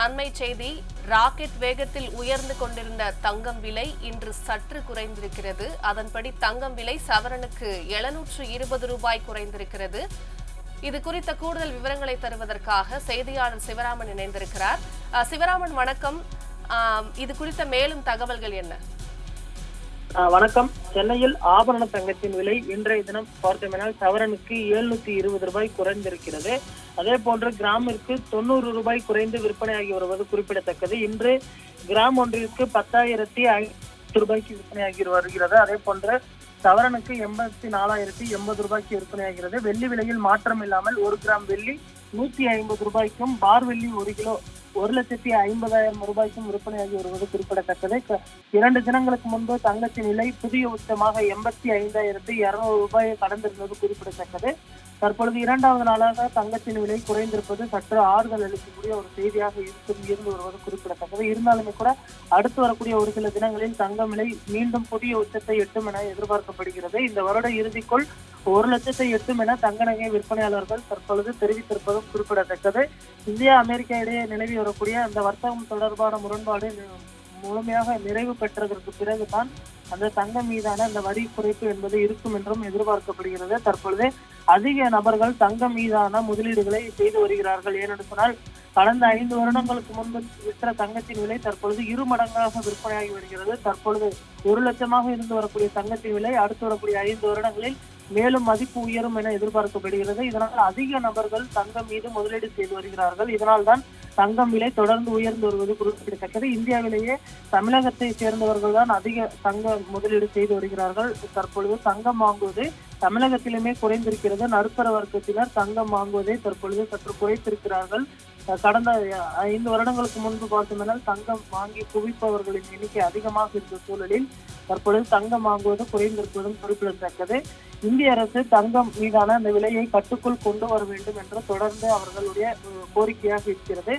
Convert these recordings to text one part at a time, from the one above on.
அண்மை செய்தி. ராக்கெட் வேகத்தில் உயர்ந்து கொண்டிருந்த தங்கம் விலை இன்று சற்று குறைந்திருக்கிறது. அதன்படி தங்கம் விலை சவரனுக்கு 720 ரூபாய் குறைந்திருக்கிறது. இது குறித்த கூடுதல் விவரங்களை தருவதற்காக செய்தியாளர் சிவராமன் இணைந்திருக்கிறார். சிவராமன், வணக்கம். இது குறித்த மேலும் தகவல்கள் என்ன? வணக்கம். சென்னையில் ஆபரண தங்கத்தின் விலை இன்றைய தினம் பார்த்தோம்னால் சவரனுக்கு 720 ரூபாய் குறைந்திருக்கிறது. அதே போன்று கிராமிற்கு 90 ரூபாய் குறைந்து விற்பனையாகி வருவது குறிப்பிடத்தக்கது. இன்று கிராம் ஒன்றிற்கு 10,500 ரூபாய்க்கு விற்பனையாகி வருகிறது. அதே போன்று சவரனுக்கு 84,080 ரூபாய்க்கு விற்பனையாகிறது. வெள்ளி விலையில் மாற்றம் இல்லாமல் 1 கிராம் வெள்ளி 150 ரூபாய்க்கும், பார் வெள்ளி 1 கிலோ 1,50,000 ரூபாய்க்கும் விற்பனையாகி வருவது குறிப்பிடத்தக்கது. 2 தினங்களுக்கு முன்பு தங்கத்தின் விலை புதிய உச்சமாக 85,200 ரூபாயை கடந்திருந்தது குறிப்பிடத்தக்கது. தற்பொழுது 2வது நாளாக தங்கத்தின் விலை குறைந்திருப்பது சற்று ஆறுதல் அளிக்கக்கூடிய ஒரு செய்தியாக இருந்து வருவது குறிப்பிடத்தக்கது. இருந்தாலுமே கூட அடுத்து வரக்கூடிய ஒரு சில தினங்களில் தங்கம் விலை மீண்டும் புதிய உச்சத்தை எட்டும் என எதிர்பார்க்கப்படுகிறது. இந்த வருட இறுதிக்குள் 1,00,000 எட்டும் என தங்க நகை விற்பனையாளர்கள் தற்பொழுது தெரிவித்திருப்பதும் குறிப்பிடத்தக்கது. இந்தியா அமெரிக்கா இடையே நிலவி வரக்கூடிய அந்த வர்த்தகம் தொடர்பான முரண்பாடு முழுமையாக நிறைவு பெற்றதற்கு பிறகுதான் அந்த தங்கம் மீதான அந்த வரி குறைப்பு என்பது இருக்கும் என்றும் எதிர்பார்க்கப்படுகிறது. தற்பொழுது அதிக நபர்கள் தங்கம் மீதான முதலீடுகளை செய்து வருகிறார்கள். ஏனென்று சொன்னால் கடந்த 5 வருடங்களுக்கு முன்பு விற்ற தங்கத்தின் விலை தற்பொழுது 2 மடங்காக விற்பனையாகி வருகிறது. தற்பொழுது 1 லட்சமாக இருந்து வரக்கூடிய தங்கத்தின் விலை அடுத்து வரக்கூடிய 5 வருடங்களில் மேலும் மதிப்பு உயரும் என எதிர்பார்க்கப்படுகிறது. இதனால் அதிக நபர்கள் தங்கம் மீது முதலீடு செய்து வருகிறார்கள். இதனால் தான் தங்கம் விலை தொடர்ந்து உயர்ந்து வருவது குறிப்பிடத்தக்கது. இந்தியாவிலேயே தமிழகத்தை சேர்ந்தவர்கள் தான் அதிக தங்க முதலீடு செய்து வருகிறார்கள். தற்பொழுது தங்கம் வாங்குவது தமிழகத்திலுமே குறைந்திருக்கிறது. நடுத்தர வர்க்கத்தினர் தங்கம் வாங்குவதை தற்பொழுது சற்று குறைத்திருக்கிறார்கள். கடந்த 5 வருடங்களுக்கு முன்பு பார்த்தோம்னால் தங்கம் வாங்கி குவிப்பவர்களின் எண்ணிக்கை அதிகமாக இருந்த சூழலில் தற்பொழுது தங்கம் வாங்குவது குறைந்திருப்பதும் குறிப்பிடத்தக்கது. இந்திய அரசு தங்கம் மீதான அந்த விலையை கட்டுக்குள் கொண்டு வர வேண்டும் என்று தொடர்ந்து அவர்களுடைய கோரிக்கையாக இருக்கிறது.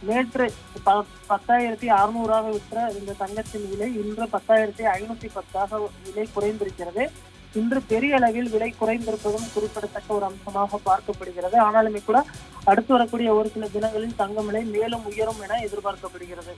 நேற்று 10,600 விற்ற இந்த தங்கத்தின் விலை இன்று 10,510 விலை குறைந்திருக்கிறது. இன்று பெரிய அளவில் விலை குறைந்திருப்பதும் குறிப்பிடத்தக்க ஒரு அம்சமாக பார்க்கப்படுகிறது. ஆனாலுமே கூட அடுத்து வரக்கூடிய ஒரு சில தினங்களில் தங்கம் விலை மேலும் உயரும் என எதிர்பார்க்கப்படுகிறது.